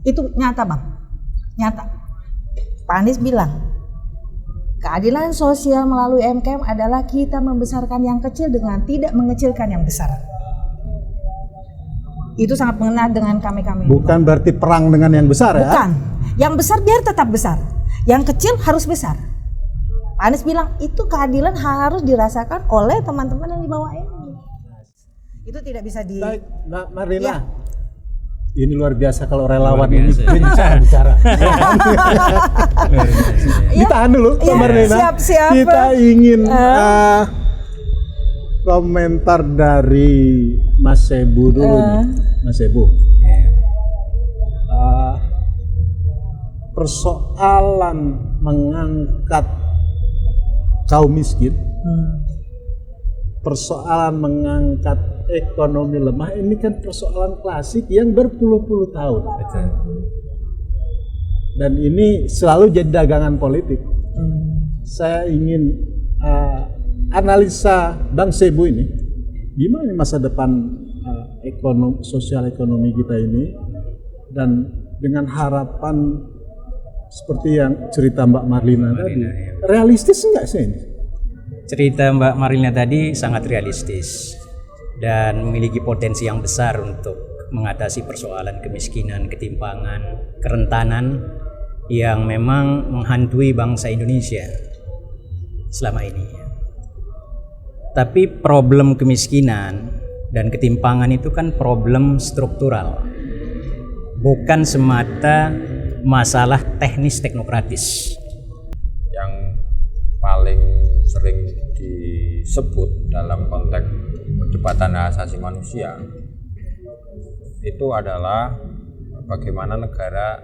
Itu nyata Bang, nyata. Pak Anies bilang, keadilan sosial melalui UMKM adalah kita membesarkan yang kecil dengan tidak mengecilkan yang besar. Itu sangat mengena dengan kami-kami. Bukan berarti perang dengan yang besar ya? Bukan, yang besar biar tetap besar, yang kecil harus besar. Pak Anies bilang, itu keadilan harus dirasakan oleh teman-teman yang di bawah ini. Itu tidak bisa di... Baik, Mbak Marlina. Ya. Ini luar biasa kalau relawan ini biasa. bicara. Ya. Ditahan dulu, Mbak Ya, Marlina. siap. Kita ingin komentar dari Mas Sebu dulu nih. Mas Sebu. Persoalan mengangkat kaum miskin, persoalan mengangkat ekonomi lemah, ini kan persoalan klasik yang berpuluh-puluh tahun. Betul. Dan ini selalu jadi dagangan politik. Saya ingin analisa Bang Sebu ini, gimana masa depan sosial ekonomi kita ini, dan dengan harapan seperti yang cerita Mbak Marlina tadi, realistis enggak sih ini? Cerita Mbak Marlina tadi sangat realistis dan memiliki potensi yang besar untuk mengatasi persoalan kemiskinan, ketimpangan, kerentanan yang memang menghantui bangsa Indonesia selama ini. Tapi problem kemiskinan dan ketimpangan itu kan problem struktural, bukan semata masalah teknis teknokratis. Yang paling sering disebut dalam konteks perdebatan hak asasi manusia itu adalah bagaimana negara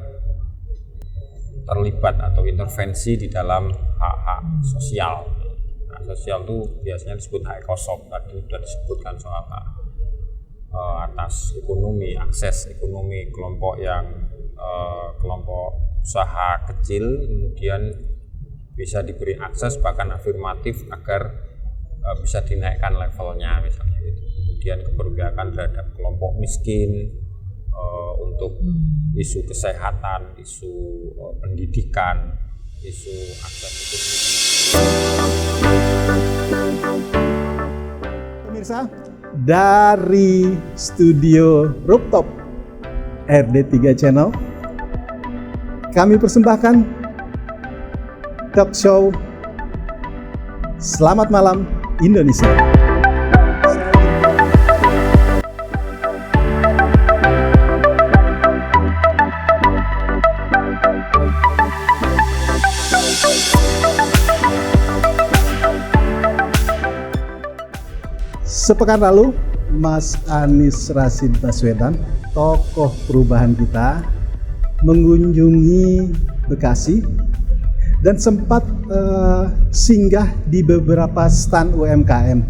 terlibat atau intervensi di dalam hak-hak sosial. Hak sosial itu biasanya disebut hak ekosop, tadi sudah disebutkan soal hak atas ekonomi, akses ekonomi kelompok yang kelompok usaha kecil kemudian bisa diberi akses bahkan afirmatif agar bisa dinaikkan levelnya misalnya gitu. Kemudian keberpihakan terhadap kelompok miskin untuk isu kesehatan, isu pendidikan, isu akses ekonomi. Pemirsa, dari studio rooftop RD3 Channel kami persembahkan talk show Selamat Malam Indonesia. Sepekan lalu, Mas Anies Rashid Baswedan, tokoh perubahan kita, mengunjungi Bekasi dan sempat singgah di beberapa stand UMKM.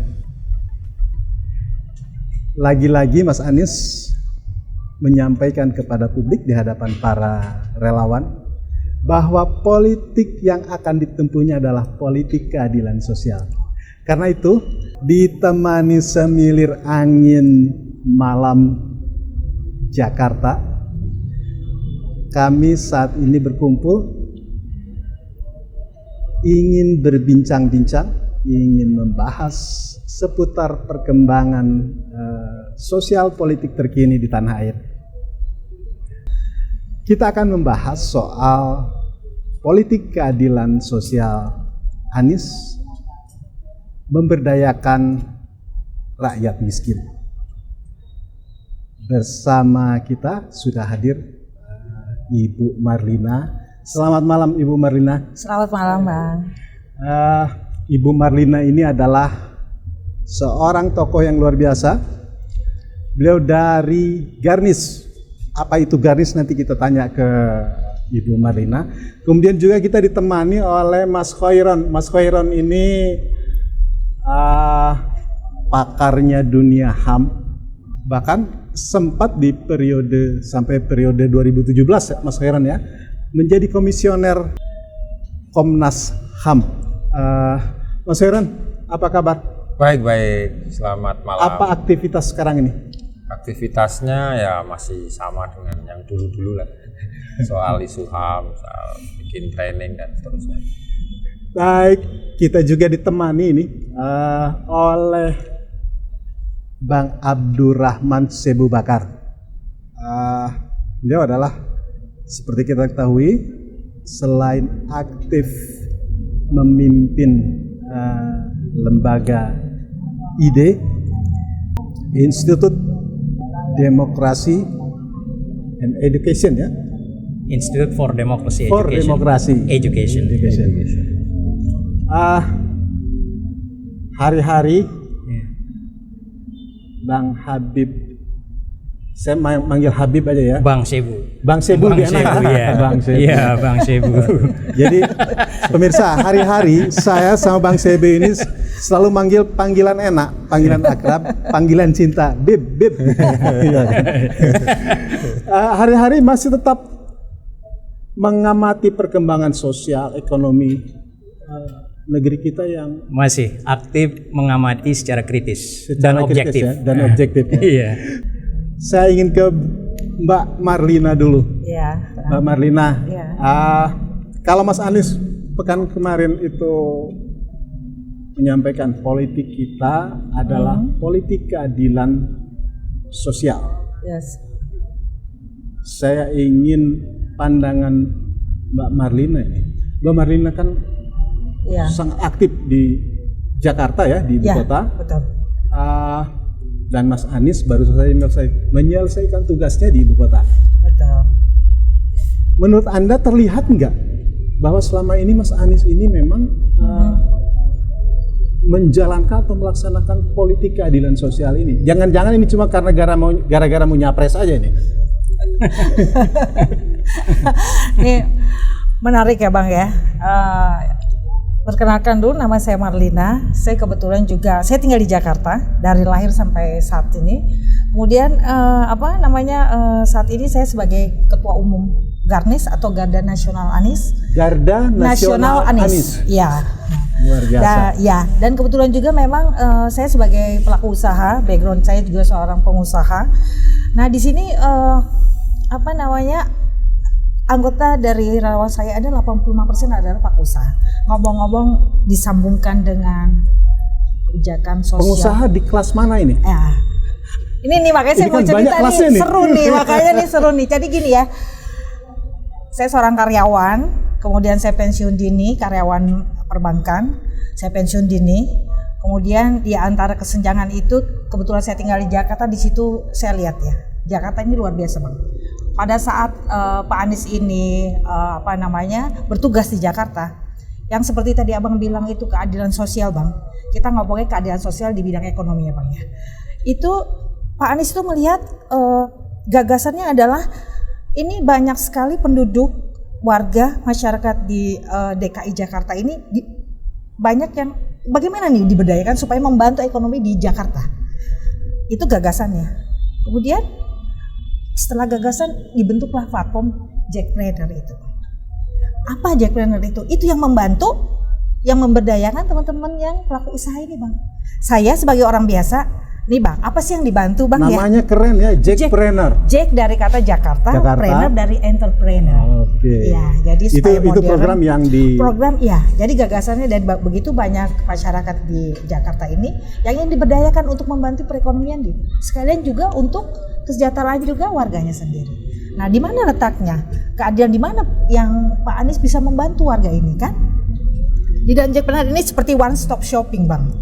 Lagi-lagi Mas Anies menyampaikan kepada publik di hadapan para relawan bahwa politik yang akan ditempuhnya adalah politik keadilan sosial. Karena itu, ditemani semilir angin malam Jakarta, kami saat ini berkumpul ingin berbincang-bincang, ingin membahas seputar perkembangan sosial politik terkini di tanah air. Kita akan membahas soal politik keadilan sosial Anies memberdayakan rakyat miskin. Bersama kita sudah hadir Ibu Marlina. Selamat malam Ibu Marlina. Selamat malam Bang. Ibu Marlina ini adalah seorang tokoh yang luar biasa. Beliau dari Garnis. Apa itu Garnis nanti kita tanya ke Ibu Marlina. Kemudian juga kita ditemani oleh Mas Khairon. Mas Khairon ini pakarnya dunia HAM, bahkan sempat di periode sampai periode 2017 Mas Khairon ya, menjadi komisioner Komnas HAM. Mas Khairon, apa kabar? Baik, selamat malam. Apa aktivitas sekarang ini? Aktivitasnya ya masih sama dengan yang dulu-dulu lah. Soal isu HAM, soal bikin training dan seterusnya. Baik, kita juga ditemani ini oleh Bang Abdurrahman Sebu Bakar. Beliau adalah seperti kita ketahui, selain aktif memimpin lembaga IDE, Institut Demokrasi and Education ya. Institute for Democracy For Education. Democracy Education. Hari-hari Ya. Bang Habib, saya manggil Habib aja ya. Bang Sebu. Bang Sebu Bang dia enak, Sebu, ya. Bang Sebu. Iya, Bang Sebu. Jadi pemirsa, hari-hari saya sama Bang Sebu ini selalu manggil panggilan enak, panggilan akrab, panggilan cinta, Bib. Hari-hari masih tetap mengamati perkembangan sosial, ekonomi negeri kita yang Masih aktif mengamati secara kritis secara dan kritis objektif. ya, dan objektif. Ya. Iya. Saya ingin ke Mbak Marlina dulu. Ya. Mbak Marlina, Iya. kalau Mas Anies pekan kemarin itu menyampaikan politik kita adalah politik keadilan sosial. Yes. Saya ingin pandangan Mbak Marlina ini. Mbak Marlina kan Ya. sangat aktif di Jakarta ya, di ibu Ya, kota. betul. Dan Mas Anies baru saja menyelesaikan tugasnya di ibu kota. Betul. Menurut Anda terlihat nggak bahwa selama ini Mas Anies ini memang menjalankan atau melaksanakan politik keadilan sosial ini? Jangan-jangan ini cuma karena gara-gara mau nyapres aja ini? Ini menarik ya Bang ya. Perkenalkan dulu, nama saya Marlina. Saya kebetulan juga saya tinggal di Jakarta dari lahir sampai saat ini. Kemudian saat ini saya sebagai Ketua Umum Garnis atau Garda Nasional Anies. Garda Nasional Anies. Iya. Luar biasa. Dan kebetulan juga memang saya sebagai pelaku usaha, background saya juga seorang pengusaha. Nah di sini anggota dari relawan saya ada 85% adalah pelaku usaha. Ngomong-ngomong disambungkan dengan kebijakan sosial. Pengusaha di kelas mana ini? Ya. Ini nih makanya saya Ini mau kan cerita banyak kelasnya nih, nih. seru nih makanya nih seru nih. Jadi gini ya, saya seorang karyawan, kemudian saya pensiun dini, karyawan perbankan, saya pensiun dini. Kemudian di antara kesenjangan itu, kebetulan saya tinggal di Jakarta, di situ saya lihat ya, Jakarta ini luar biasa Bang. Pada saat Pak Anies ini bertugas di Jakarta, yang seperti tadi Abang bilang itu keadilan sosial Bang. Kita ngomongin keadilan sosial di bidang ekonomi ya Bang ya. Itu Pak Anies itu melihat gagasannya adalah ini banyak sekali penduduk warga masyarakat di DKI Jakarta ini banyak yang bagaimana nih diberdayakan supaya membantu ekonomi di Jakarta. Itu gagasannya. Kemudian setelah gagasan dibentuklah platform Jackpreneur itu. Apa Jackpreneur itu? Itu yang membantu, yang memberdayakan teman-teman yang pelaku usaha ini Bang. Saya sebagai orang biasa, nih Bang, apa sih yang dibantu Bang? Namanya keren ya, Jackpreneur. Jack dari kata Jakarta, Preneur dari entrepreneur. Oke. Ya, jadi supaya itu modern. program yang Ya, jadi gagasannya dari begitu banyak masyarakat di Jakarta ini yang ingin diberdayakan untuk membantu perekonomian di sekalian juga untuk kesejahteraan juga warganya sendiri. Nah, di mana letaknya? Keadilan di mana yang Pak Anies bisa membantu warga ini kan? Di dalam Jackpreneur ini seperti one stop shopping Bang.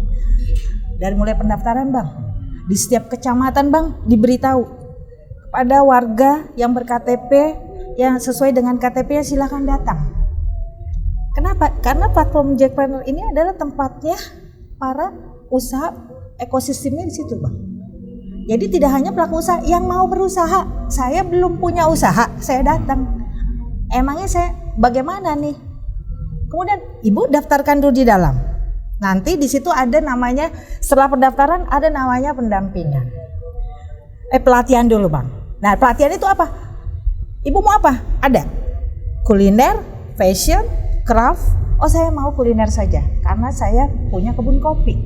Dari mulai pendaftaran Bang, di setiap kecamatan Bang diberitahu kepada warga yang ber-KTP yang sesuai dengan KTP silakan datang. Kenapa? Karena platform Jackpreneur ini adalah tempatnya para usaha ekosistemnya di situ Bang. Jadi tidak hanya pelaku usaha yang mau berusaha, saya belum punya usaha, saya datang. Emangnya saya bagaimana nih? Kemudian ibu daftarkan dulu di dalam. Nanti di situ ada namanya, setelah pendaftaran ada namanya pendampingan. Pelatihan dulu Bang. Nah pelatihan itu apa? Ibu mau apa? Ada kuliner, fashion, craft. Oh saya mau kuliner saja karena saya punya kebun kopi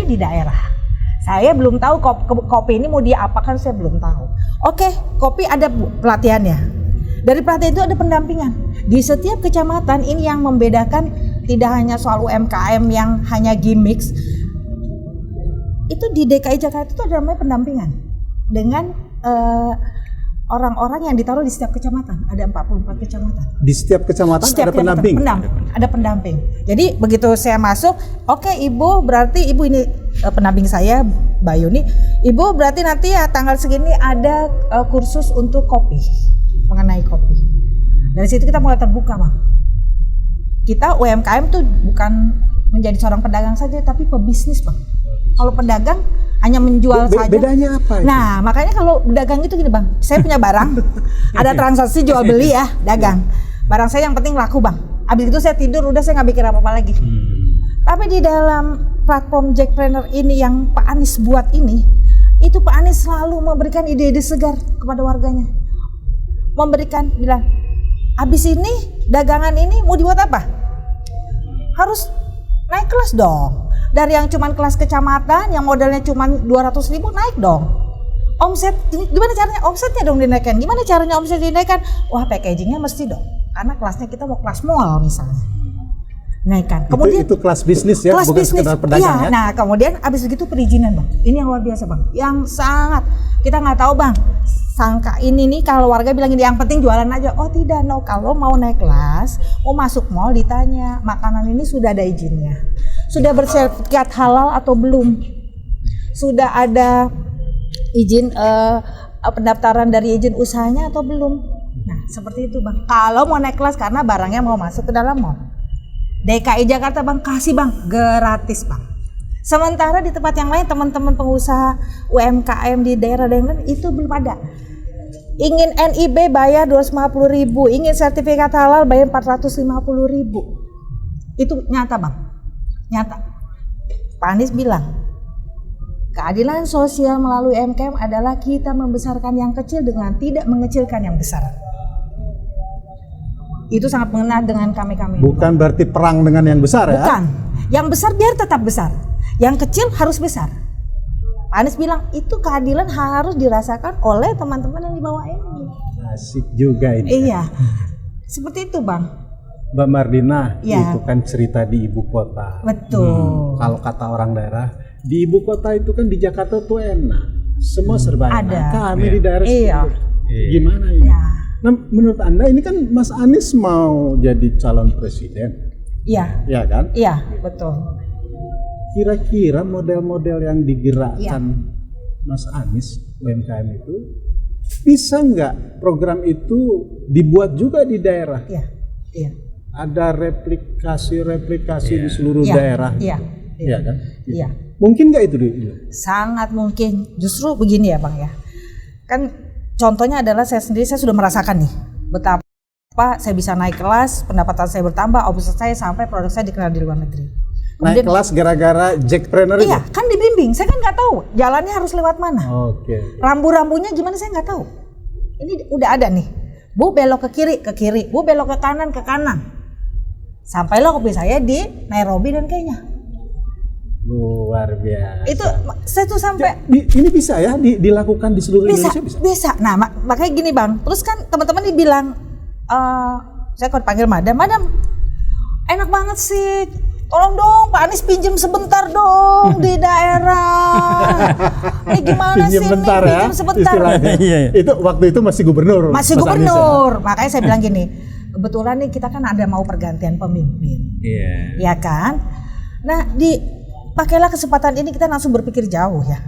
di daerah. Saya belum tahu kopi ini mau diapakan, saya belum tahu. Oke, kopi ada pelatihannya. Dari pelatihan itu ada pendampingan. Di setiap kecamatan ini yang membedakan tidak hanya soal UMKM yang hanya gimmicks. Itu di DKI Jakarta itu ada namanya pendampingan dengan orang-orang yang ditaruh di setiap kecamatan. Ada 44 kecamatan. Di setiap kecamatan ada pendamping. Ada pendamping. Jadi begitu saya masuk, oke Ibu, berarti Ibu ini pendamping saya, Mbak Yuni. Ibu berarti nanti ya tanggal segini ada kursus untuk kopi, mengenai kopi. Dari situ kita mulai terbuka, Bang. Kita UMKM tuh bukan menjadi seorang pedagang saja, tapi pebisnis, Bang. Kalau pedagang hanya menjual saja. Bedanya apa itu? Nah, makanya kalau pedagang itu gini, Bang. Saya punya barang, ada transaksi jual beli ya, dagang. Barang saya yang penting laku, Bang. Habis itu saya tidur, udah saya nggak mikir apa-apa lagi. Tapi di dalam platform Jackpreneur ini yang Pak Anies buat ini, itu Pak Anies selalu memberikan ide-ide segar kepada warganya. Memberikan, bilang, habis ini dagangan ini mau dibuat apa? Harus naik kelas dong. Dari yang cuman kelas kecamatan yang modalnya cuman 200.000 naik dong. Omset, gimana caranya omsetnya dong dinaikkan? Gimana caranya omset dinaikkan? Wah, packagingnya mesti dong. Karena kelasnya kita mau kelas mall misalnya. Naikkan. Kemudian itu kelas bisnis ya, kelas bukan bisnis. sekedar pedagang ya. Nah, kemudian abis begitu perizinan, Bang. Ini yang luar biasa, Bang. Yang sangat kita nggak tahu, Bang. Sangka ini nih kalau warga bilang ini yang penting jualan aja. Oh tidak, no. Kalau mau naik kelas, mau masuk mall ditanya, makanan ini sudah ada izinnya, sudah bersertifikat halal atau belum, sudah ada izin pendaftaran dari izin usahanya atau belum. Nah seperti itu, Bang. Kalau mau naik kelas karena barangnya mau masuk ke dalam mall, DKI Jakarta, Bang, kasih, Bang, gratis, Bang. Sementara di tempat yang lain teman-teman pengusaha UMKM di daerah-daerah itu belum ada. Ingin NIB bayar 250.000, ingin sertifikat halal bayar 450.000. Itu nyata, Bang. Nyata. Pak Anies bilang, keadilan sosial melalui UMKM adalah kita membesarkan yang kecil dengan tidak mengecilkan yang besar. Itu sangat mengena dengan kami-kami. Bukan berarti perang dengan yang besar ya? Bukan. Yang besar biar tetap besar. Yang kecil harus besar. Pak Anies bilang itu keadilan harus dirasakan oleh teman-teman yang di bawah ini. Asik juga ini. Iya. Seperti itu, Bang. Mbak Mardina, Ya. itu kan cerita di ibu kota. Betul. Kalau kata orang daerah, di ibu kota itu kan di Jakarta tuh enak. Semua serba enak. Ada. Kami di daerah Iya. gimana ini? Ya. Nah, menurut Anda ini kan Mas Anies mau jadi calon presiden. Iya. Ya kan? Iya, betul. Kira-kira model-model yang digerakkan Iya. Mas Anies UMKM itu bisa nggak program itu dibuat juga di daerah? Iya. Iya. Ada replikasi di seluruh Iya. daerah. Iya. Iya kan? Iya. Mungkin nggak itu dulu? Sangat mungkin. Justru begini ya, Bang ya. Kan contohnya adalah saya sendiri, saya sudah merasakan nih betapa saya bisa naik kelas, pendapatan saya bertambah, omset saya sampai produk saya dikenal di luar negeri. Naik kelas gara-gara Jackpreneur itu? Iya, kan dibimbing. Saya kan nggak tahu jalannya harus lewat mana. Oke. Rambu-rambunya gimana saya nggak tahu. Ini udah ada nih. Bu belok ke kiri. Bu belok ke kanan. Sampailah kopi saya di Nairobi dan Kenya. Luar biasa. Itu saya tuh sampai Ini bisa ya dilakukan di seluruh Indonesia bisa? Bisa. Nah, makanya gini, Bang. Terus kan teman-teman dibilang, saya kalau dipanggil madam, enak banget sih. Tolong dong Pak Anies pinjem sebentar dong di daerah. Ini gimana Pinjem sih bentar nih ya, pinjem sebentar. istilahnya. Iya. Itu waktu itu masih gubernur. Masih Mas Anies ya? gubernur. Makanya saya bilang gini, kebetulan nih kita kan ada mau pergantian pemimpin. Iya. Ya kan? Nah, pakailah kesempatan ini kita langsung berpikir jauh ya.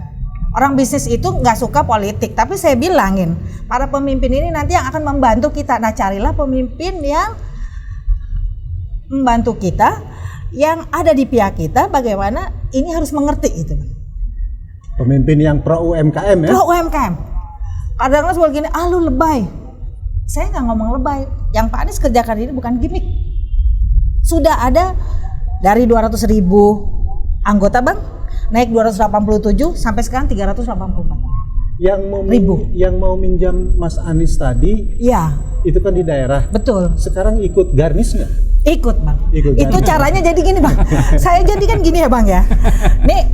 Orang bisnis itu nggak suka politik, tapi saya bilangin, para pemimpin ini nanti yang akan membantu kita. Nah, carilah pemimpin yang membantu kita, yang ada di pihak kita, bagaimana ini harus mengerti itu. Pemimpin yang pro UMKM ya? Pro UMKM. Kadang-kadang suka gini, lu lebay. Saya nggak ngomong lebay. Yang Pak Anies kerjakan ini bukan gimmick. Sudah ada dari 200.000 anggota, Bang, naik 287 sampai sekarang 384. Yang mau minjam Mas Anies tadi, Iya, itu kan di daerah. betul. Sekarang ikut Garnis nggak? Ikut, Bang. Ikut, Itu kan? caranya jadi gini, Bang. Saya jadi kan gini ya, Bang ya. Nih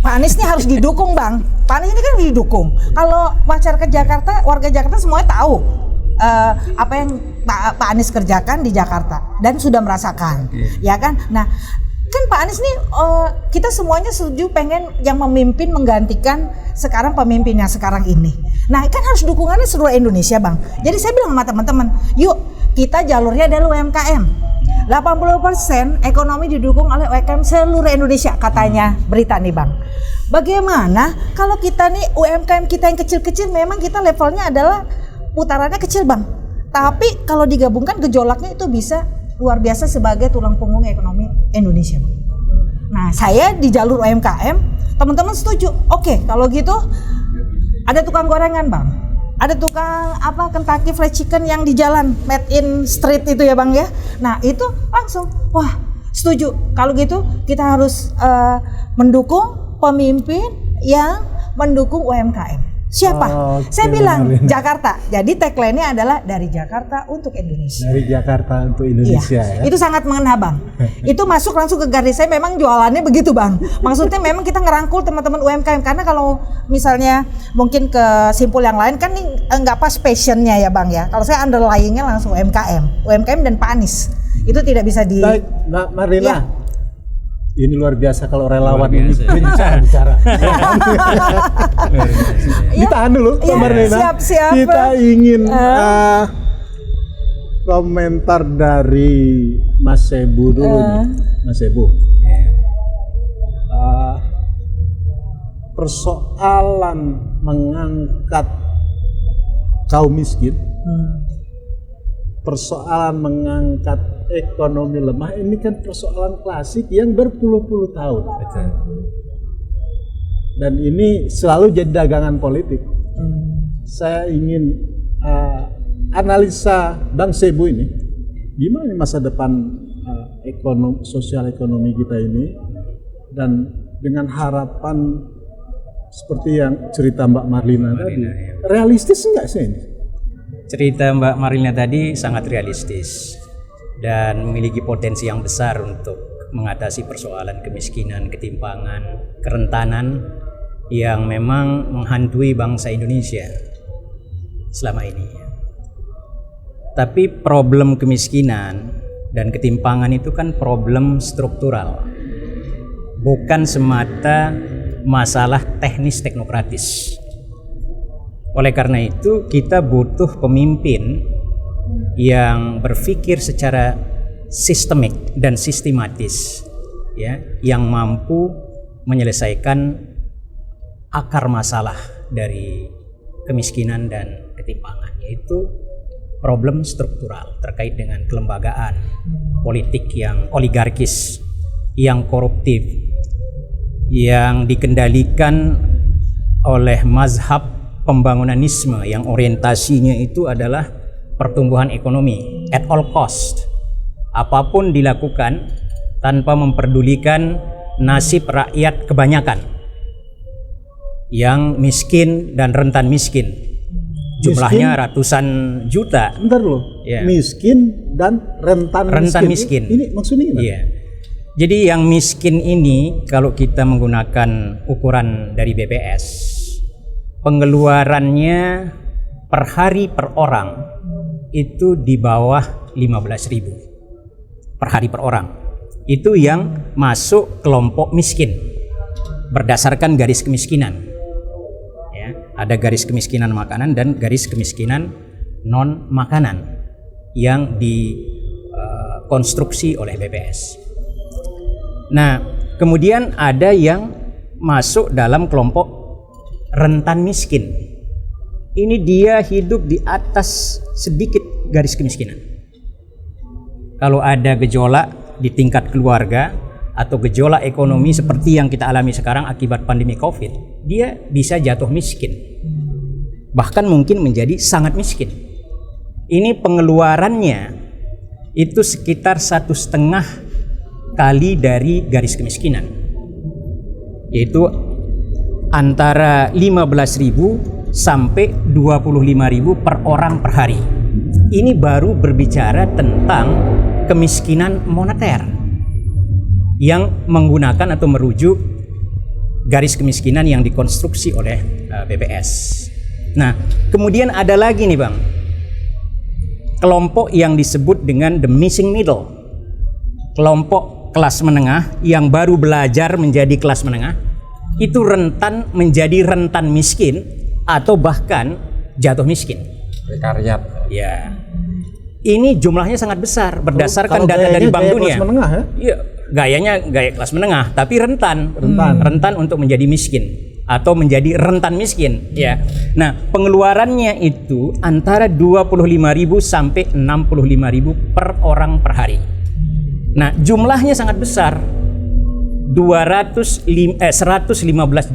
Pak Anies ini harus didukung, Bang. Pak Anies ini kan didukung. Kalau masyarakat Jakarta, warga Jakarta semuanya tahu apa yang Pak Anies kerjakan di Jakarta dan sudah merasakan, ya kan? Nah, kan Pak Anies nih kita semuanya setuju pengen yang memimpin menggantikan sekarang pemimpinnya sekarang ini. Nah, kan harus dukungannya seluruh Indonesia, Bang. Jadi saya bilang sama teman-teman, yuk kita jalurnya adalah UMKM. 80% ekonomi didukung oleh UMKM seluruh Indonesia, katanya berita nih, Bang. Bagaimana kalau kita nih UMKM kita yang kecil-kecil, memang kita levelnya adalah putarannya kecil, Bang. Tapi kalau digabungkan gejolaknya itu bisa luar biasa sebagai tulang punggung ekonomi Indonesia, Bang. Nah, saya di jalur UMKM, teman-teman setuju. Oke, kalau gitu ada tukang gorengan, Bang. Ada tukang Kentucky Fried Chicken yang di jalan made in street itu ya, Bang ya. Nah, itu langsung wah, setuju. Kalau gitu kita harus mendukung pemimpin yang mendukung UMKM. Siapa? Saya bilang Jakarta. Jadi tagline-nya adalah dari Jakarta untuk Indonesia. Dari Jakarta untuk Indonesia, ya. Itu sangat mengena, Bang. Itu masuk langsung ke garis saya, memang jualannya begitu, Bang. Maksudnya memang kita ngerangkul teman-teman UMKM, karena kalau misalnya mungkin ke simpul yang lain kan ini nggak pas passionnya ya, Bang ya. Kalau saya underlying-nya langsung UMKM dan Pak Anies. Itu tidak bisa di. Baik, Mbak Marlina. Ya. Ini luar biasa kalau relawan ini bicara. Ditahan dulu, Mbak Marlina. Siap. Kita ingin komentar dari Mas Sebu dulu nih. Mas Sebu. Persoalan mengangkat kaum miskin, persoalan mengangkat ekonomi lemah, ini kan persoalan klasik yang berpuluh-puluh tahun. Betul. Dan ini selalu jadi dagangan politik. Saya ingin analisa Bang Sebu ini, gimana masa depan sosial ekonomi kita ini, dan dengan harapan seperti yang cerita Mbak Marlina tadi, realistis enggak sih ini? Cerita Mbak Marlina tadi sangat realistis dan memiliki potensi yang besar untuk mengatasi persoalan kemiskinan, ketimpangan, kerentanan yang memang menghantui bangsa Indonesia selama ini. Tapi problem kemiskinan dan ketimpangan itu kan problem struktural, bukan semata masalah teknis teknokratis. Oleh karena itu kita butuh pemimpin yang berpikir secara sistemik dan sistematis, ya, yang mampu menyelesaikan akar masalah dari kemiskinan dan ketimpangan, yaitu problem struktural terkait dengan kelembagaan politik yang oligarkis, yang koruptif, yang dikendalikan oleh mazhab pembangunanisme yang orientasinya itu adalah pertumbuhan ekonomi at all cost. Apapun dilakukan tanpa memperdulikan nasib rakyat kebanyakan yang miskin dan rentan miskin. Jumlahnya ratusan juta. Bentar loh. Ya. Miskin dan rentan miskin. Ini maksudnya gimana? Iya. Jadi yang miskin ini kalau kita menggunakan ukuran dari BPS, pengeluarannya per hari per orang itu di bawah 15.000 per hari per orang. Itu yang masuk kelompok miskin berdasarkan garis kemiskinan. Ya, ada garis kemiskinan makanan dan garis kemiskinan non makanan yang dikonstruksi oleh BPS. Nah, kemudian ada yang masuk dalam kelompok rentan miskin. Ini dia hidup di atas sedikit garis kemiskinan. Kalau ada gejolak di tingkat keluarga atau gejolak ekonomi seperti yang kita alami sekarang akibat pandemi COVID, dia bisa jatuh miskin. Bahkan mungkin menjadi sangat miskin. Ini pengeluarannya itu sekitar 1,5 kali dari garis kemiskinan, yaitu antara 15.000 sampai 25.000 per orang per hari. Ini baru berbicara tentang kemiskinan moneter yang menggunakan atau merujuk garis kemiskinan yang dikonstruksi oleh BPS. Nah, kemudian ada lagi nih Bang, kelompok yang disebut dengan the missing middle, kelompok kelas menengah yang baru belajar menjadi kelas menengah, itu rentan menjadi rentan miskin atau bahkan jatuh miskin. Prekariat. Ya, ini jumlahnya sangat besar berdasarkan Kalau data dari gayanya Bank gaya Dunia. kelas menengah ya? Iya, gayanya gaya kelas menengah, tapi rentan untuk menjadi miskin atau menjadi rentan miskin. Ya, nah pengeluarannya itu antara 25.000 sampai 65.000 per orang per hari. Nah, jumlahnya sangat besar. 115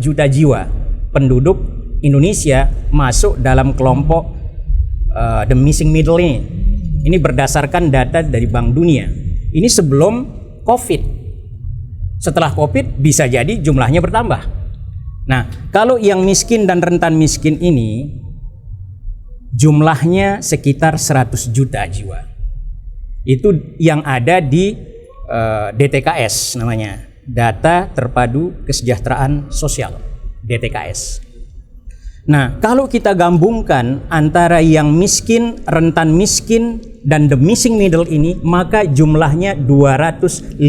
juta jiwa penduduk Indonesia masuk dalam kelompok the missing middle ini. Ini berdasarkan data dari Bank Dunia. Ini sebelum COVID. Setelah COVID bisa jadi jumlahnya bertambah. Nah, kalau yang miskin dan rentan miskin ini jumlahnya sekitar 100 juta jiwa. Itu yang ada di DTKS namanya, Data Terpadu Kesejahteraan Sosial, DTKS. Nah, kalau kita gabungkan antara yang miskin, rentan miskin, dan the missing middle ini, maka jumlahnya 215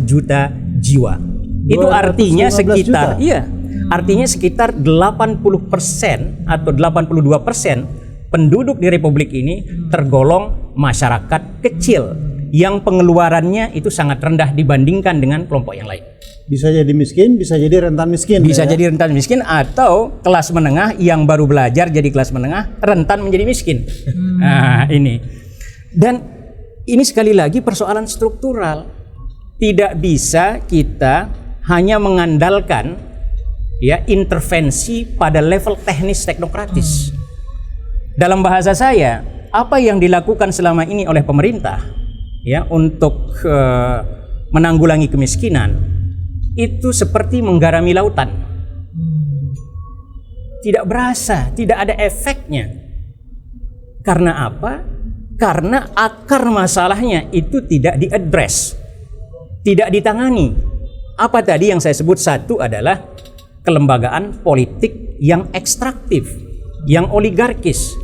juta jiwa. Itu artinya 215 sekitar, juta? iya, artinya sekitar 80% atau 82% penduduk di Republik ini tergolong masyarakat kecil yang pengeluarannya itu sangat rendah dibandingkan dengan kelompok yang lain. Bisa jadi miskin, bisa jadi rentan miskin. Bisa ya? jadi rentan miskin atau kelas menengah yang baru belajar jadi kelas menengah rentan menjadi miskin. Nah, ini. Dan ini sekali lagi persoalan struktural. Tidak bisa kita hanya mengandalkan ya intervensi pada level teknis teknokratis. Dalam bahasa saya, apa yang dilakukan selama ini oleh pemerintah ya untuk menanggulangi kemiskinan itu seperti menggarami lautan. Tidak berasa, tidak ada efeknya. Karena apa? Karena akar masalahnya itu tidak diadres, tidak ditangani. Apa tadi yang saya sebut? Satu adalah kelembagaan politik yang ekstraktif, yang oligarkis,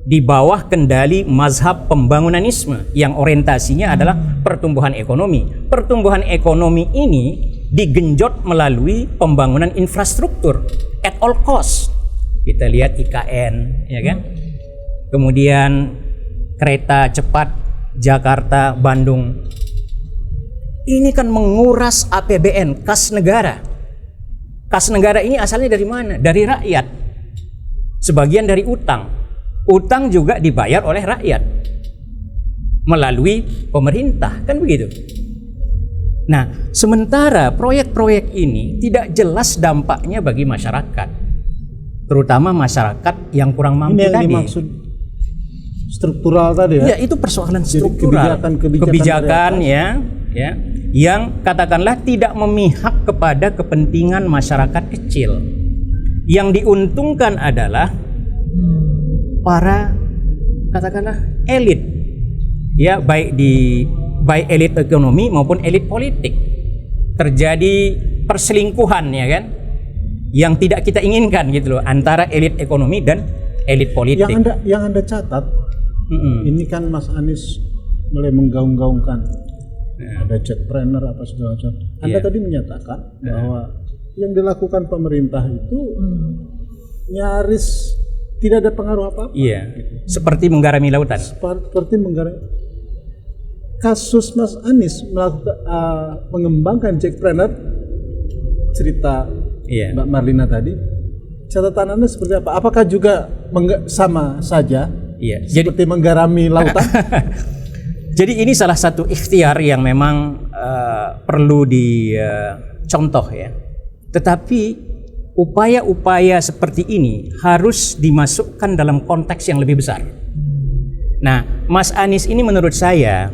di bawah kendali mazhab pembangunanisme yang orientasinya adalah pertumbuhan ekonomi. Pertumbuhan ekonomi ini digenjot melalui pembangunan infrastruktur at all cost. Kita lihat IKN, ya kan? Kemudian kereta cepat Jakarta Bandung. Ini kan menguras APBN, kas negara. Kas negara ini asalnya dari mana? Dari rakyat. Sebagian dari utang. Utang juga dibayar oleh rakyat melalui pemerintah, kan begitu? Nah, sementara proyek-proyek ini tidak jelas dampaknya bagi masyarakat, terutama masyarakat yang kurang mampu Ini yang tadi. dimaksud struktural tadi ya? Ya, itu persoalan Jadi struktural. Kebijakan ya, yang katakanlah tidak memihak kepada kepentingan masyarakat kecil. Yang diuntungkan adalah para katakanlah elit, ya baik elit ekonomi maupun elit politik. Terjadi perselingkuhan ya kan, yang tidak kita inginkan gitu loh antara elit ekonomi dan elit politik. Yang anda catat, ini kan Mas Anies mulai menggaung-gaungkan ada jetpreneur apa segala macam. Anda tadi menyatakan bahwa yang dilakukan pemerintah itu nyaris tidak ada pengaruh apa-apa. Iya, seperti menggarami lautan. Seperti menggarami. Kasus Mas Anies melakukan mengembangkan jetpreneur, cerita Mbak Marlina tadi, catatan Anda seperti apa? Apakah juga sama saja? Iya, seperti menggarami lautan? Jadi ini salah satu ikhtiar yang memang perlu dicontoh ya. Tetapi upaya-upaya seperti ini harus dimasukkan dalam konteks yang lebih besar. Nah, Mas Anies ini menurut saya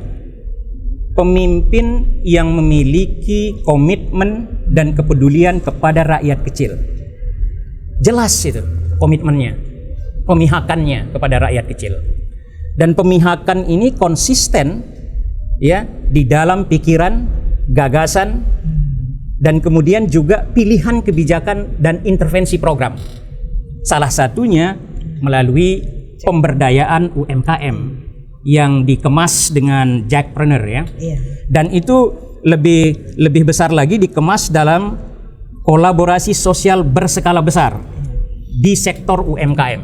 pemimpin yang memiliki komitmen dan kepedulian kepada rakyat kecil. Jelas itu komitmennya, pemihakannya kepada rakyat kecil. Dan pemihakan ini konsisten ya di dalam pikiran, gagasan, dan kemudian juga pilihan kebijakan dan intervensi program. Salah satunya melalui pemberdayaan UMKM yang dikemas dengan Jackpreneur ya. Iya. Dan itu lebih besar lagi dikemas dalam kolaborasi sosial berskala besar di sektor UMKM.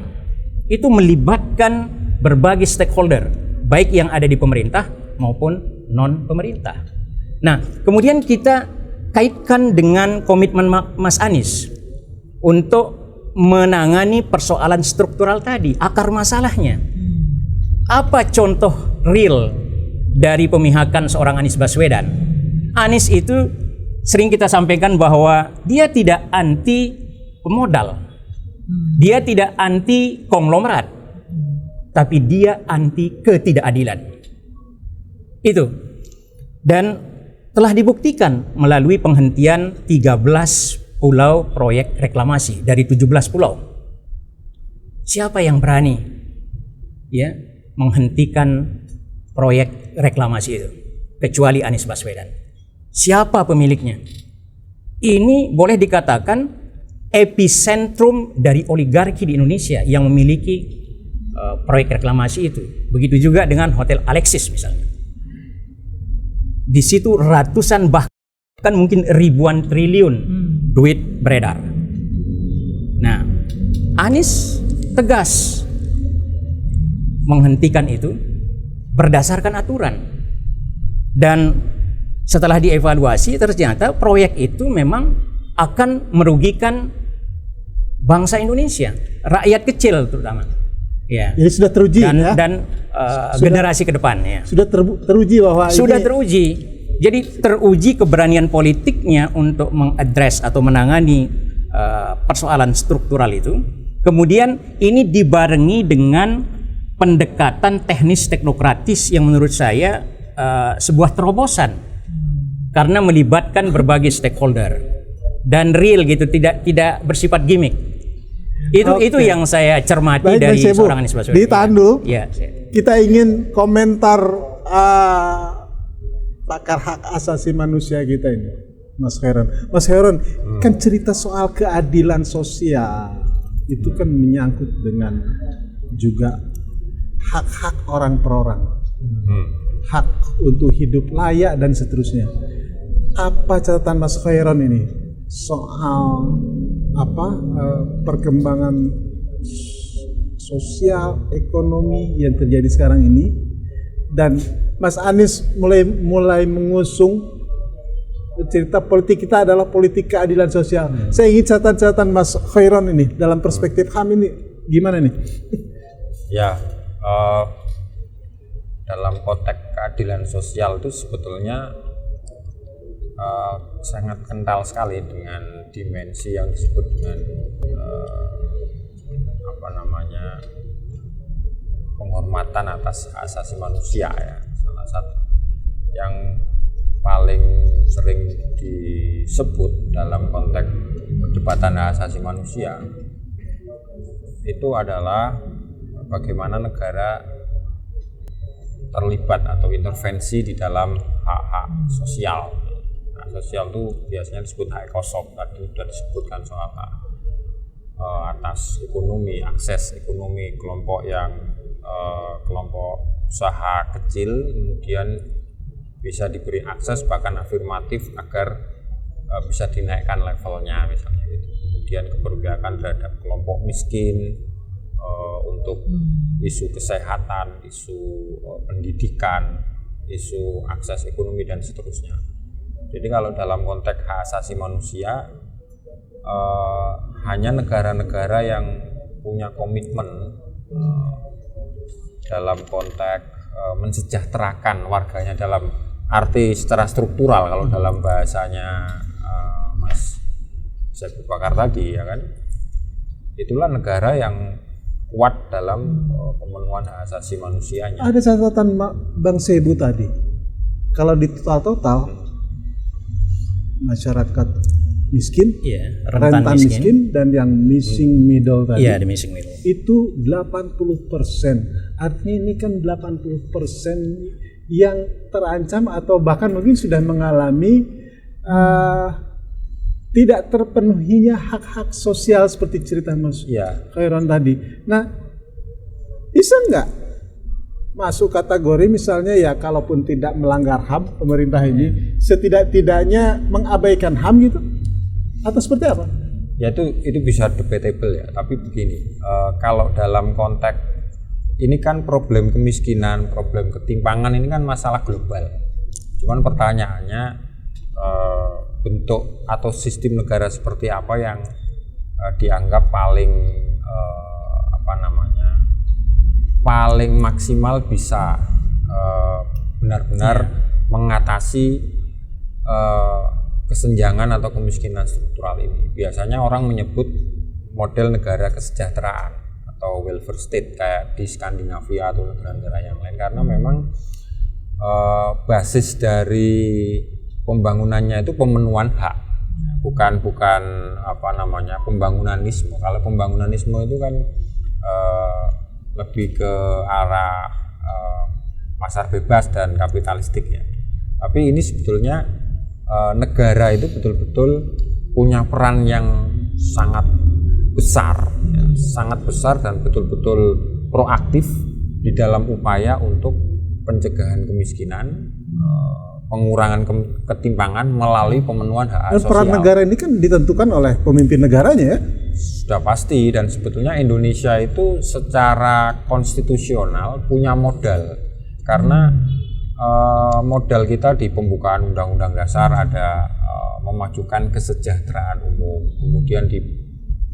Itu melibatkan berbagai stakeholder, baik yang ada di pemerintah maupun non pemerintah. Nah, kemudian kita kaitkan dengan komitmen Mas Anies untuk menangani persoalan struktural tadi, akar masalahnya. Apa contoh real dari pemihakan seorang Anies Baswedan? Anies itu sering kita sampaikan bahwa dia tidak anti pemodal, dia tidak anti konglomerat, tapi dia anti ketidakadilan. Itu. Dan telah dibuktikan melalui penghentian 13 pulau proyek reklamasi dari 17 pulau. Siapa yang berani ya menghentikan proyek reklamasi itu kecuali Anies Baswedan? Siapa pemiliknya? Ini boleh dikatakan epicentrum dari oligarki di Indonesia yang memiliki proyek reklamasi itu. Begitu juga dengan Hotel Alexis misalnya. Di situ ratusan bahkan mungkin ribuan triliun duit beredar. Nah, Anies tegas menghentikan itu berdasarkan aturan. Dan setelah dievaluasi ternyata proyek itu memang akan merugikan bangsa Indonesia, rakyat kecil terutama. Ya. Jadi sudah teruji dan generasi ke depan ya. Sudah teruji bahwa sudah teruji. Jadi teruji keberanian politiknya untuk mengadres atau menangani persoalan struktural itu. Kemudian ini dibarengi dengan pendekatan teknis teknokratis yang menurut saya sebuah terobosan karena melibatkan berbagai stakeholder dan real gitu, tidak bersifat gimmick. Itu yang saya cermati. Baik, dari seorang Anies Baswedan. Ditahan dulu. Ya, kita ingin komentar pakar hak asasi manusia kita ini, Mas Khairon. Mas Khairon, kan cerita soal keadilan sosial itu kan menyangkut dengan juga hak-hak orang per orang, hak untuk hidup layak dan seterusnya. Apa catatan Mas Khairon ini soal perkembangan sosial ekonomi yang terjadi sekarang ini, dan Mas Anies mulai mengusung cerita politik kita adalah politik keadilan sosial. Saya ingin catatan Mas Khairon ini dalam perspektif HAM ini gimana nih? Ya, dalam konteks keadilan sosial itu sebetulnya sangat kental sekali dengan dimensi yang disebut dengan penghormatan atas hak asasi manusia ya. Salah satu yang paling sering disebut dalam konteks perdebatan hak asasi manusia itu adalah bagaimana negara terlibat atau intervensi di dalam hak-hak sosial. Hak sosial itu biasanya disebut hak ekosop, tadi sudah disebutkan soal hak atas ekonomi, akses ekonomi kelompok usaha kecil, kemudian bisa diberi akses bahkan afirmatif agar bisa dinaikkan levelnya misalnya gitu. Kemudian keberpihakan terhadap kelompok miskin untuk isu kesehatan, isu pendidikan, isu akses ekonomi dan seterusnya. Jadi kalau dalam konteks hak asasi manusia hanya negara-negara yang punya komitmen dalam konteks mensejahterakan warganya dalam arti secara struktural, kalau dalam bahasanya Mas Abu Bakar tadi ya kan, itulah negara yang kuat dalam pemenuhan hak asasi manusianya. Ada catatan Bang Sebu tadi, kalau di total masyarakat miskin, rentan miskin dan yang missing middle tadi, the missing middle itu 80%. Artinya ini kan 80% yang terancam atau bahkan mungkin sudah mengalami tidak terpenuhinya hak-hak sosial seperti cerita Mas Khairon tadi. Nah, bisa nggak masuk kategori misalnya ya kalaupun tidak melanggar HAM pemerintah ini setidak-tidaknya mengabaikan HAM gitu? Atau seperti apa? Ya itu bisa debatable ya, tapi begini, kalau dalam konteks ini kan problem kemiskinan, problem ketimpangan ini kan masalah global. Cuman pertanyaannya bentuk atau sistem negara seperti apa yang dianggap paling paling maksimal bisa benar-benar mengatasi kesenjangan atau kemiskinan struktural ini. Biasanya orang menyebut model negara kesejahteraan atau welfare state kayak di Skandinavia atau negara-negara yang lain, karena memang basis dari pembangunannya itu pemenuhan hak, bukan pembangunanisme. Kalau pembangunanisme itu kan lebih ke arah pasar bebas dan kapitalistik ya. Tapi ini sebetulnya negara itu betul-betul punya peran yang sangat besar dan betul-betul proaktif di dalam upaya untuk pencegahan kemiskinan, pengurangan ketimpangan melalui pemenuhan hak sosial. Peran negara ini kan ditentukan oleh pemimpin negaranya ya? Sudah pasti, dan sebetulnya Indonesia itu secara konstitusional punya modal, karena modal kita di pembukaan Undang-Undang Dasar ada memajukan kesejahteraan umum, kemudian di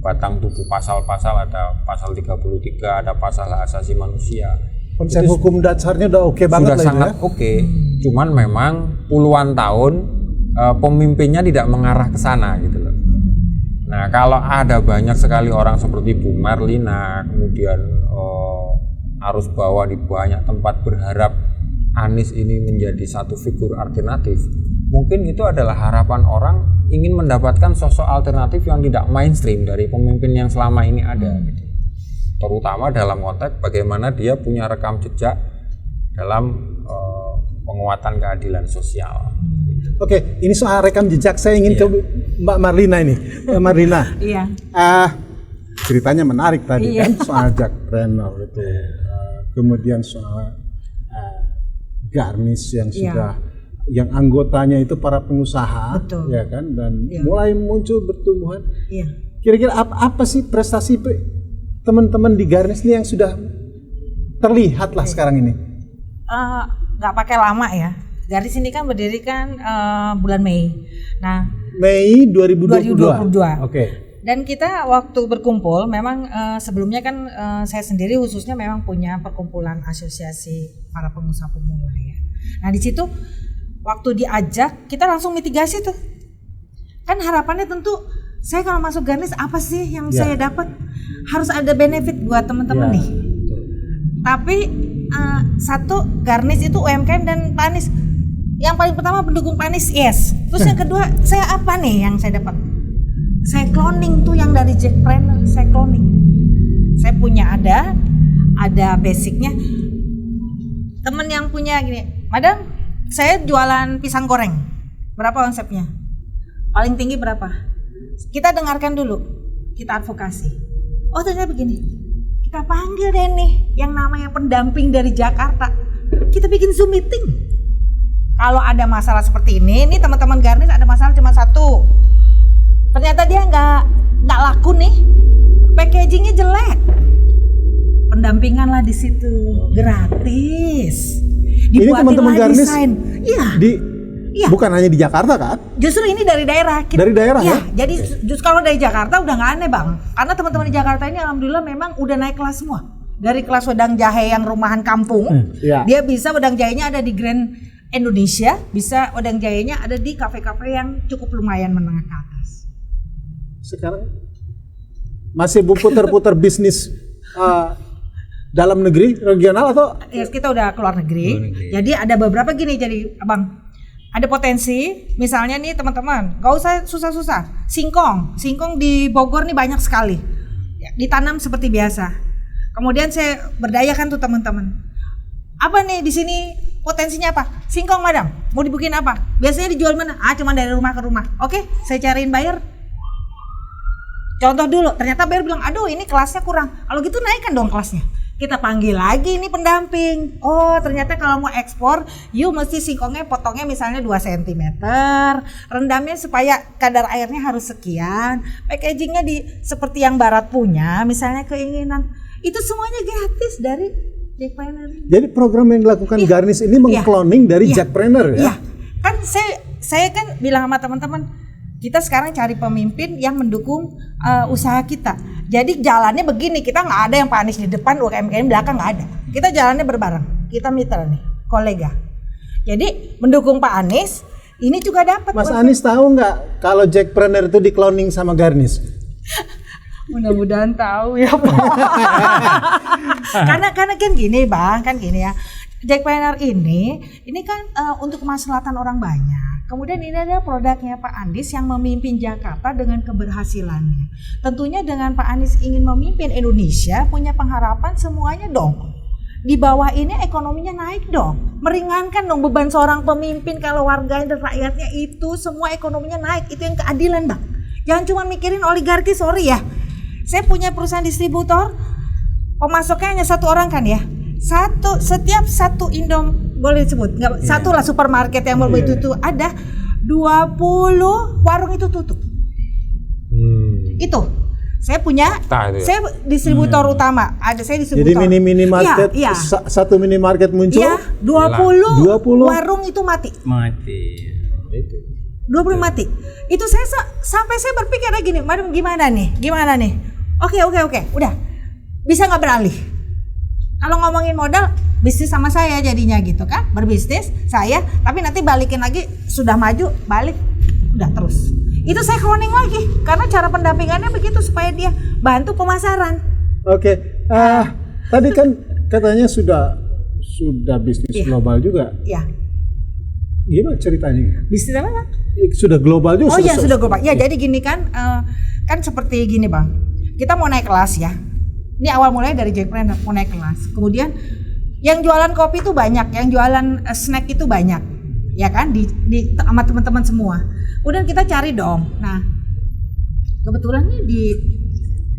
batang tubuh pasal-pasal ada pasal 33, ada pasal hak asasi manusia. Konsep hukum dasarnya udah oke banget sudah sangat oke. Cuman memang puluhan tahun pemimpinnya tidak mengarah ke sana gitu loh. Nah, kalau ada banyak sekali orang seperti Bu Marlina, kemudian arus bawah di banyak tempat berharap Anies ini menjadi satu figur alternatif, mungkin itu adalah harapan orang ingin mendapatkan sosok alternatif yang tidak mainstream dari pemimpin yang selama ini ada gitu. Terutama dalam konteks bagaimana dia punya rekam jejak dalam penguatan keadilan sosial. Oke, ini soal rekam jejak saya ingin ke Mbak Marlina ini. Mbak Marlina. Iya. Ceritanya menarik tadi kan soal Jackpreneur itu. Kemudian soal Garnis yang sudah yang anggotanya itu para pengusaha. Betul. Ya kan, dan mulai muncul bertumbuhan. Iya. Kira-kira apa sih prestasi teman-teman di Garnis ini yang sudah terlihat lah sekarang ini? Nggak pakai lama ya. Garnis ini kan berdiri kan bulan Mei. Nah, Mei 2022. Oke. Dan kita waktu berkumpul memang sebelumnya kan saya sendiri khususnya memang punya perkumpulan asosiasi para pengusaha pemula ya. Nah, di situ waktu diajak kita langsung mitigasi tuh. Kan harapannya tentu saya kalau masuk Garnis apa sih yang saya dapat? Harus ada benefit buat teman-teman nih. Tapi satu, Garnis itu UMKM dan Pak Anies. Yang paling pertama pendukung Pak Anies, yes. Terus yang kedua, saya apa nih yang saya dapat? Saya cloning tuh yang dari Jackpreneur, saya cloning. Saya punya ada basicnya. Temen yang punya gini, madam, saya jualan pisang goreng. Berapa konsepnya? Paling tinggi berapa? Kita dengarkan dulu, kita advokasi. Oh ternyata begini, kita panggil deh nih yang namanya pendamping dari Jakarta. Kita bikin Zoom meeting. Kalau ada masalah seperti ini teman-teman Garnis ada masalah cuma satu. Ternyata dia nggak laku nih, packagingnya jelek. Pendampingan lah di situ, gratis. Ini teman-teman Garnis bukan hanya di Jakarta kan? Justru ini dari daerah. Dari daerah ya? Jadi justru kalau dari Jakarta udah nggak aneh bang, karena teman-teman di Jakarta ini alhamdulillah memang udah naik kelas semua. Dari kelas wedang jahe yang rumahan kampung, dia bisa wedang jahenya ada di Grand Indonesia, bisa wedang jahenya ada di kafe-kafe yang cukup lumayan menengah ke atas. Sekarang masih putar-putar bisnis dalam negeri, regional atau? Ya kita udah keluar negeri. Jadi ada beberapa gini, jadi abang ada potensi, misalnya nih teman-teman, gak usah susah-susah. Singkong di Bogor nih banyak sekali, ditanam seperti biasa. Kemudian saya berdayakan tuh teman-teman. Apa nih di sini potensinya apa? Singkong madam, mau dibikin apa? Biasanya dijual mana? Cuma dari rumah ke rumah. Oke, saya cariin buyer. Contoh dulu, ternyata buyer bilang, aduh ini kelasnya kurang. Kalau gitu naikkan dong kelasnya. Kita panggil lagi ini pendamping. Oh ternyata kalau mau ekspor, you mesti singkongnya potongnya misalnya 2 cm. Rendamnya supaya kadar airnya harus sekian. Packagingnya seperti yang barat punya, misalnya keinginan. Itu semuanya gratis dari Jackpreneur. Jadi program yang dilakukan Garnish ini mengkloning dari Jackpreneur ya? Iya, kan saya kan bilang sama teman-teman, kita sekarang cari pemimpin yang mendukung usaha kita. Jadi jalannya begini, kita nggak ada yang Pak Anies di depan, UMKM belakang nggak ada. Kita jalannya berbareng, kita mitra nih, kolega. Jadi mendukung Pak Anies, ini juga dapat. Mas Anies tahu nggak kalau Jackpreneur itu dikloning sama Garnish? Mudah-mudahan tahu ya Pak. karena kan gini Bang, kan gini ya. Jackpreneur ini kan untuk kemaslahatan orang banyak. Kemudian ini adalah produknya Pak Anies yang memimpin Jakarta dengan keberhasilannya. Tentunya dengan Pak Anies ingin memimpin Indonesia, punya pengharapan semuanya dong. Di bawah ini ekonominya naik dong. Meringankan dong beban seorang pemimpin kalau warganya dan rakyatnya itu semua ekonominya naik. Itu yang keadilan Bang. Jangan cuma mikirin oligarki, sorry ya. Saya punya perusahaan distributor, pemasoknya hanya 1 orang kan ya. Setiap satu Indom boleh disebut, nggak satu lah supermarket yang boleh itu ada 20 warung itu tutup. Itu saya punya, saya distributor utama. Ada saya distributor. Jadi minimarket, satu minimarket muncul. Iya, 20 warung itu mati. Itu 20 mati. Itu saya sampai saya berpikir gini, madam gimana nih? Oke, udah bisa nggak beralih? Kalau ngomongin modal, bisnis sama saya jadinya gitu kan, berbisnis saya, tapi nanti balikin lagi sudah maju, balik, udah terus. Itu saya cloning lagi, karena cara pendampingannya begitu supaya dia bantu pemasaran. Oke, tadi kan katanya sudah bisnis global juga. Iya. Gimana ceritanya? Bisnis apa Bang? Sudah global juga. Oh iya sudah global. Ya jadi gini kan, kan seperti gini Bang. Kita mau naik kelas ya. Ini awal mulai dari Jackpreneur mau naik kelas. Kemudian yang jualan kopi itu banyak, yang jualan snack itu banyak, ya kan? Di sama teman-teman semua. Kemudian kita cari dong. Nah, kebetulan nih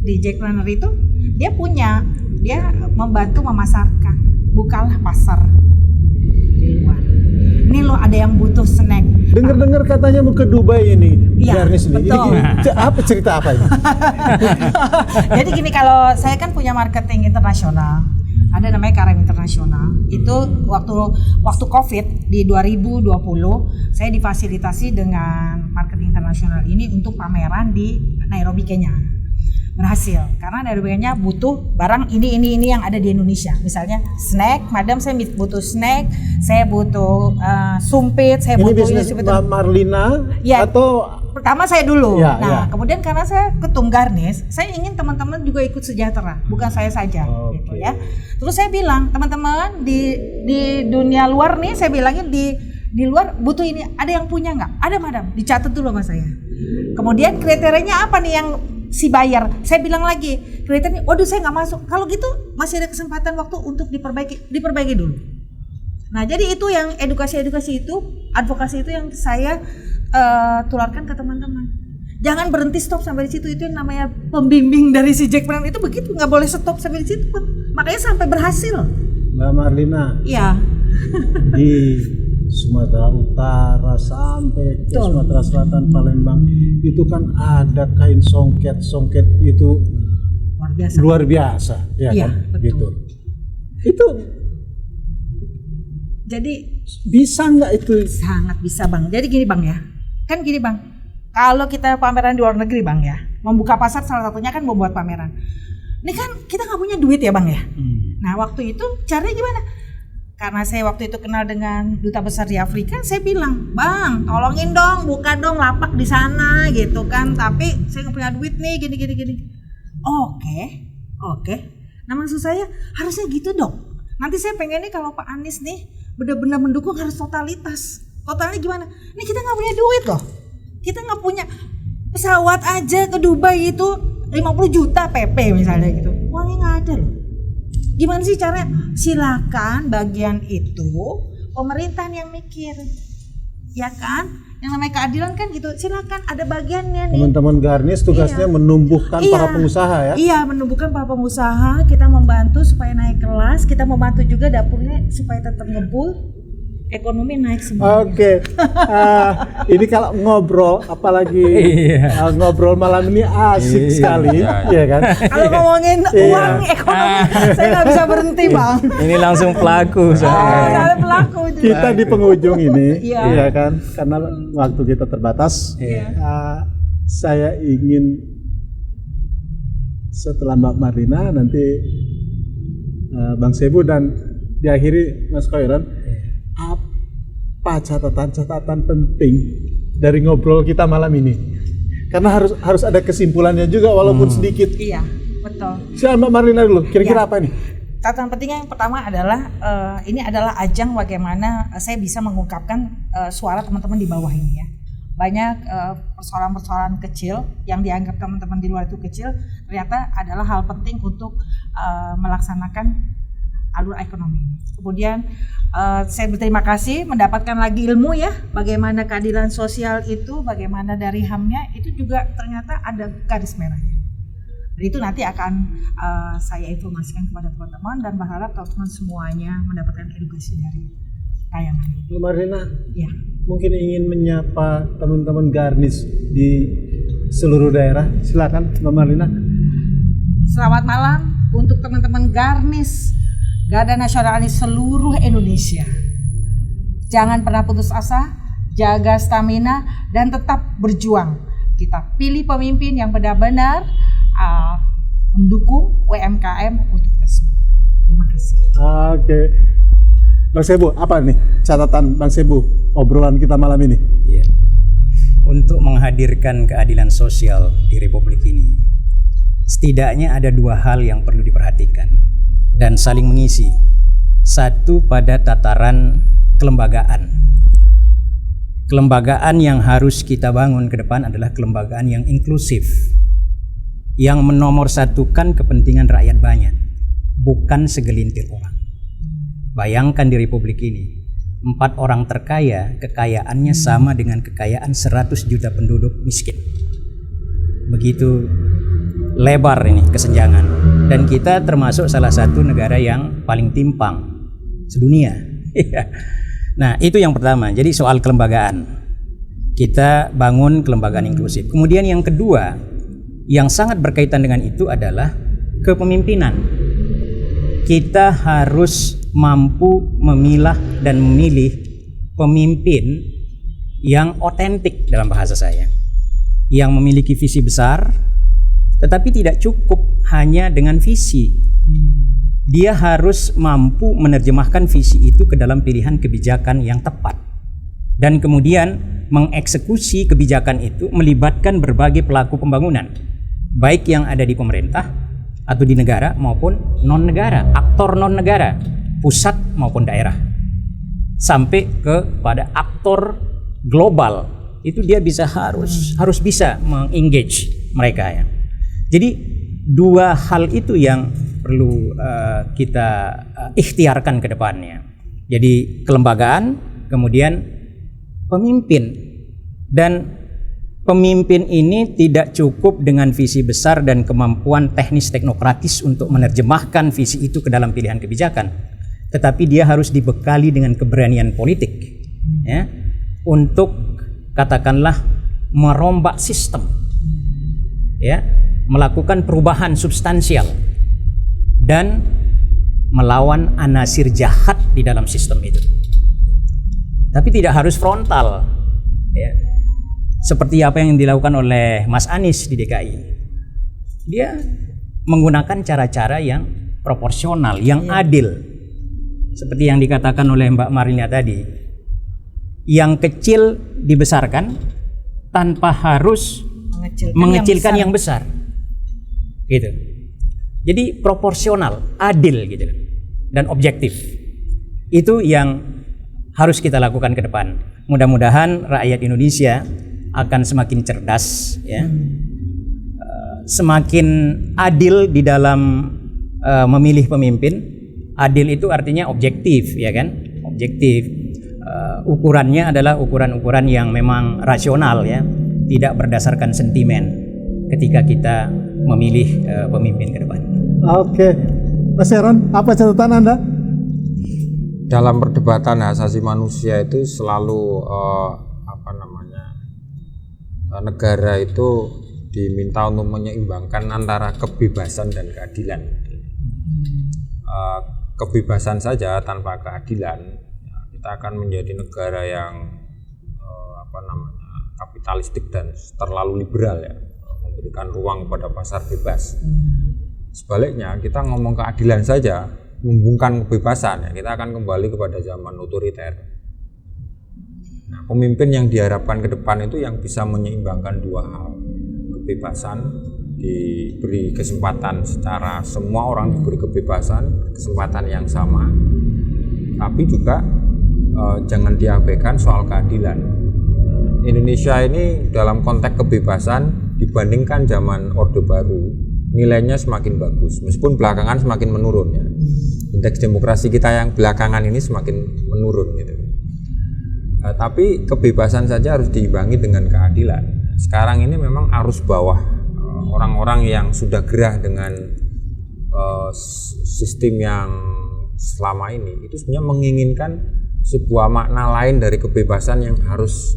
di Jackpreneur itu dia membantu memasarkan, bukalah pasar di luar. Ini lo ada yang butuh snack. Dengar katanya mau ke Dubai ini, Garnish ini. Betul. Ini cerita apa ini? Jadi gini, kalau saya kan punya marketing internasional, ada namanya Karim Internasional. Itu waktu COVID di 2020, saya difasilitasi dengan marketing internasional ini untuk pameran di Nairobi, Kenya. Berhasil karena Nairobi Kenya butuh barang ini yang ada di Indonesia. Misalnya snack, madam saya butuh snack, saya butuh sumpit, saya butuh ini bisnis Mbak Marlina ya, atau pertama saya dulu. Kemudian karena saya ketum Garnish, saya ingin teman-teman juga ikut sejahtera, bukan saya saja gitu ya. Terus saya bilang, teman-teman di dunia luar nih, saya bilangin di luar butuh ini, ada yang punya nggak? Ada madam, dicatat dulu sama saya. Kemudian kriterianya apa nih yang si bayar? Saya bilang lagi kriterianya, waduh saya nggak masuk. Kalau gitu masih ada kesempatan waktu untuk diperbaiki dulu. Nah jadi itu yang edukasi itu, advokasi itu yang saya tularkan ke teman-teman. Jangan berhenti stop sampai di situ. Itu yang namanya pembimbing dari si Jackpreneur itu begitu, nggak boleh stop sampai di situ. Makanya sampai berhasil. Mbak Marlina. Iya. Di Sumatera Utara sampai ke Sumatera Selatan, Palembang itu kan ada kain songket itu luar biasa ya kan? Betul. Gitu. Itu jadi bisa nggak itu? Sangat bisa Bang. Jadi gini Bang ya, kan gini Bang, kalau kita pameran di luar negeri Bang ya, membuka pasar salah satunya kan membuat pameran. Ini kan kita nggak punya duit ya Bang ya. Nah waktu itu caranya gimana? Karena saya waktu itu kenal dengan duta besar di Afrika, saya bilang, Bang, tolongin dong, buka dong lapak di sana gitu kan. Tapi saya nggak punya duit nih, gini. Oke. Nah maksud saya harusnya gitu dong. Nanti saya pengen nih kalau Pak Anies nih benar-benar mendukung harus totalitas. Totalnya gimana? Ini kita nggak punya duit loh. Kita nggak punya pesawat aja ke Dubai itu 50 juta PP misalnya gitu. Uangnya nggak ada loh. Gimana sih caranya? Silakan bagian itu pemerintahan yang mikir, ya kan? Yang namanya keadilan kan gitu. Silakan, ada bagiannya nih. Teman-teman Garnis tugasnya menumbuhkan para pengusaha ya. Iya, menumbuhkan para pengusaha. Kita membantu supaya naik kelas. Kita membantu juga dapurnya supaya tetap ngebul. Ekonomi naik semua. Oke. Ini kalau ngobrol, apalagi ngobrol malam ini asik sekali, ya kan? Kalau ngomongin uang, ekonomi, saya nggak bisa berhenti, Bang. Ini langsung pelaku Saya pelaku juga. Kita di penghujung ini, Iya. ya kan? Karena waktu kita terbatas. Saya ingin setelah Mbak Marlina nanti Bang Sebu dan diakhiri Mas Khairon. Apa catatan-catatan penting dari ngobrol kita malam ini? Karena harus ada kesimpulannya juga walaupun sedikit. Iya, betul. Siapa Mbak Marlina dulu? Kira-kira apa nih? Catatan pentingnya yang pertama adalah ini adalah ajang bagaimana saya bisa mengungkapkan suara teman-teman di bawah ini ya. Banyak persoalan-persoalan kecil yang dianggap teman-teman di luar itu kecil, ternyata adalah hal penting untuk melaksanakan alur ekonomi. Kemudian saya berterima kasih mendapatkan lagi ilmu ya, bagaimana keadilan sosial itu, bagaimana dari HAM-nya itu juga ternyata ada garis merahnya. Dan itu nanti akan saya informasikan kepada teman-teman dan berharap teman-teman semuanya mendapatkan edukasi dari tayangan ini. Mbak Marlina, Ya. mungkin ingin menyapa teman-teman Garnis di seluruh daerah. Silakan Mbak Marlina. Selamat malam untuk teman-teman Garnis, Garda Nasionalis seluruh Indonesia. Jangan pernah putus asa, jaga stamina dan tetap berjuang. Kita pilih pemimpin yang benar-benar mendukung UMKM untuk kita semua. Terima kasih. Oke. Bang Sebu, apa nih catatan Bang Sebu obrolan kita malam ini? Iya. Untuk menghadirkan keadilan sosial di Republik ini, setidaknya ada dua hal yang perlu diperhatikan dan saling mengisi. Satu pada tataran kelembagaan. Kelembagaan yang harus kita bangun ke depan adalah kelembagaan yang inklusif, yang menomorsatukan kepentingan rakyat banyak, bukan segelintir orang. Bayangkan di Republik ini, 4 orang terkaya, kekayaannya sama dengan kekayaan 100 juta penduduk miskin. Begitu lebar ini kesenjangan, dan kita termasuk salah satu negara yang paling timpang sedunia. Nah, itu yang pertama. Jadi soal kelembagaan, kita bangun kelembagaan inklusif. Kemudian yang kedua, yang sangat berkaitan dengan itu adalah kepemimpinan. Kita harus mampu memilah dan memilih pemimpin yang otentik, dalam bahasa saya, yang memiliki visi besar, tetapi tidak cukup hanya dengan visi. Dia harus mampu menerjemahkan visi itu ke dalam pilihan kebijakan yang tepat, dan kemudian mengeksekusi kebijakan itu melibatkan berbagai pelaku pembangunan, baik yang ada di pemerintah atau di negara maupun non-negara, aktor non-negara, pusat maupun daerah, sampai kepada aktor global. Itu dia harus bisa mengengage mereka ya. Jadi dua hal itu yang perlu kita ikhtiarkan ke depannya. Jadi kelembagaan, kemudian pemimpin. Dan pemimpin ini tidak cukup dengan visi besar dan kemampuan teknis teknokratis untuk menerjemahkan visi itu ke dalam pilihan kebijakan, tetapi dia harus dibekali dengan keberanian politik ya, untuk katakanlah merombak sistem ya, melakukan perubahan substansial dan melawan anasir jahat di dalam sistem itu. Tapi tidak harus frontal ya, seperti apa yang dilakukan oleh Mas Anies di DKI. Dia menggunakan cara-cara yang proporsional, yang adil, seperti yang dikatakan oleh Mbak Marlina tadi. Yang kecil dibesarkan tanpa harus mengecilkan yang besar. Gitu. Jadi proporsional, adil gitu, dan objektif. Itu yang harus kita lakukan ke depan. Mudah-mudahan rakyat Indonesia akan semakin cerdas ya, semakin adil di dalam memilih pemimpin. Adil itu artinya objektif ya kan, objektif. ukurannya adalah ukuran-ukuran yang memang rasional ya, tidak berdasarkan sentimen ketika kita memilih pemimpin ke depan. Oke, Mas Heron, apa catatan Anda? Dalam perdebatan hak asasi manusia itu selalu negara itu diminta untuk menyeimbangkan antara kebebasan dan keadilan. Kebebasan saja tanpa keadilan, ya, kita akan menjadi negara yang kapitalistik dan terlalu liberal ya, memberikan ruang kepada pasar bebas. Sebaliknya, kita ngomong keadilan saja, membungkam kebebasan, ya, kita akan kembali kepada zaman otoriter. Nah, pemimpin yang diharapkan ke depan itu yang bisa menyeimbangkan dua hal. Kebebasan, diberi kesempatan secara semua orang diberi kebebasan, kesempatan yang sama, tapi juga jangan diabaikan soal keadilan. Indonesia ini dalam konteks kebebasan dibandingkan zaman Orde Baru nilainya semakin bagus, meskipun belakangan semakin menurun ya. Indeks demokrasi kita yang belakangan ini semakin menurun gitu. Tapi kebebasan saja harus diimbangi dengan keadilan. Sekarang ini memang arus bawah orang-orang yang sudah gerah dengan sistem yang selama ini itu sebenarnya menginginkan sebuah makna lain dari kebebasan yang harus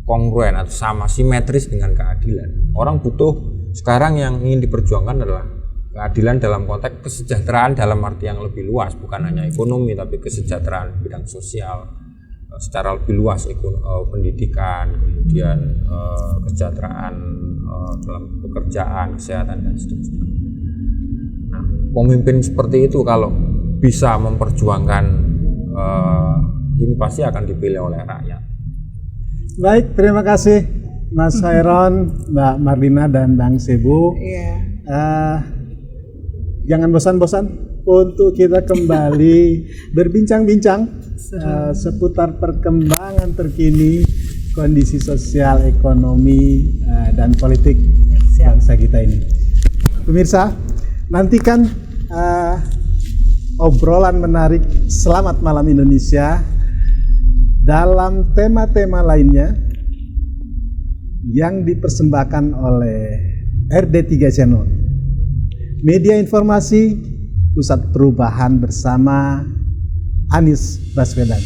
kongruen atau sama simetris dengan keadilan. Orang butuh sekarang yang ingin diperjuangkan adalah keadilan dalam konteks kesejahteraan dalam arti yang lebih luas, bukan hanya ekonomi tapi kesejahteraan bidang sosial secara lebih luas, pendidikan, kemudian kesejahteraan dalam pekerjaan, kesehatan dan seterusnya. Nah, pemimpin seperti itu kalau bisa memperjuangkan ini pasti akan dipilih oleh rakyat. Baik, terima kasih Mas Heron, Mbak Marlina dan Bang Sebu. Jangan bosan-bosan untuk kita kembali berbincang-bincang seputar perkembangan terkini kondisi sosial, ekonomi, dan politik bangsa kita ini. Pemirsa, nantikan obrolan menarik Selamat Malam Indonesia dalam tema-tema lainnya yang dipersembahkan oleh RD3 Channel, media informasi pusat perubahan bersama Anies Baswedan.